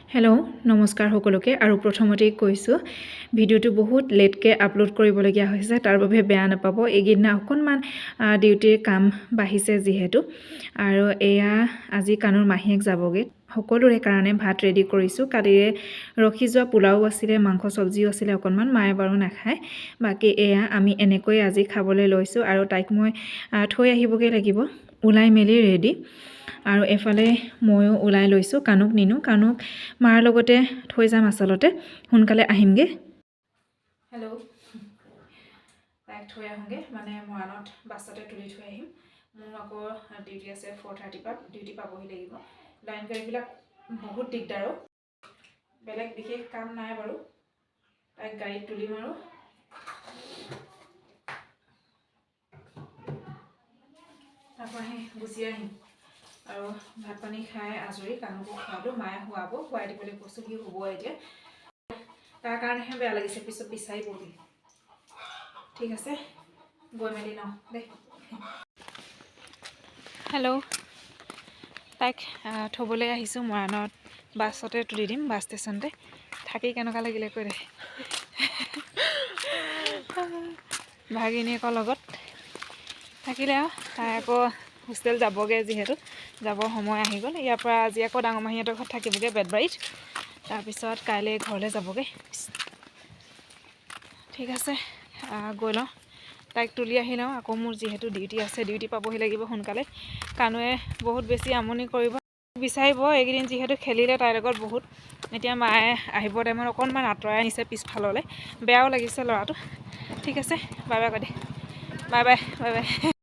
hello' নমস্কাৰ সকলোকে আৰু প্ৰথমতেই কৈছোঁ ভিডিঅ'টো বহুত লেটকৈ আপলোড কৰিবলগীয়া হৈছে তাৰ বাবে বেয়া নাপাব এইকেইদিনা অকণমান ডিউটিৰ কাম বাঢ়িছে যিহেতু আৰু এয়া আজি কানুৰ মাহীয়েক যাবগৈ সকলোৰে কাৰণে ভাত ৰেডি কৰিছোঁ কালিৰে ৰখি যোৱা পোলাও আছিলে মাংস চব্জিও আছিলে অকণমান মায়ে বাৰু নাখায় বাকী এয়া আমি এনেকৈ আজি খাবলৈ লৈছোঁ আৰু তাইক মই থৈ আহিবগৈ লাগিব ওলাই মেলি ৰেডি আৰু এফালে ময়ো ওলাই লৈছোঁ কানুক নিনো কানুক মাৰ লগতে থৈ যাম আচলতে সোনকালে আহিমগে হেল্ল' তাইক থৈ আহোঁগৈ মানে মৰাণত বাছতে তুলি থৈ আহিম মোৰ আকৌ ডিউটি আছে 4:30 পৰা ডিউটি পাবহি লাগিব লাইন গাড়ীবিলাক বহুত দিগদাৰ বেলেগ বিশেষ কাম নাই বাৰু তাইক গাড়ীত তুলিম আৰু তাৰপৰা গুচি আহিম আৰু ভাত পানী খাই আজৰি কানুকো খোৱালোঁ মায়ে শুৱাব খুৱাই দিবলৈ কৈছোঁ সি শুব এতিয়া তাৰ কাৰণেহে বেয়া লাগিছে পিছত বিচাৰি পঢ়ি ঠিক আছে গৈ মেলি লওঁ দেই হেল্ল' তাইক থ'বলৈ আহিছোঁ মৰাণত বাছতে তুলি দিম বাছ ষ্টেচনতে থাকি কেনেকুৱা লাগিলে কৈ দে ভাগিনীয়েকৰ লগত থাকিলে আৰু তাই আকৌ হোষ্টেল যাবগৈ যিহেতু যাবৰ সময় আহি গ'ল ইয়াৰ পৰা আজি আকৌ ডাঙৰ মাহীহঁতৰ ঘৰত থাকিবগৈ বেতবাৰীত তাৰপিছত কাইলৈ ঘৰলৈ যাবগৈ ঠিক আছে গৈ লওঁ তাইক তুলি আহি লওঁ আকৌ মোৰ যিহেতু ডিউটি আছে ডিউটি পাবহি লাগিব সোনকালে কানুৱে বহুত বেছি আমনি কৰিব বিচাৰিব এইকেইদিন যিহেতু খেলিলে তাইৰ লগত বহুত এতিয়া মায়ে আহিবৰ টাইমত অকণমান আঁতৰাই আনিছে পিছফাললৈ বেয়াও লাগিছে ল'ৰাটো ঠিক আছে বাই বাই কৈ দে বাই বাই বাই বাই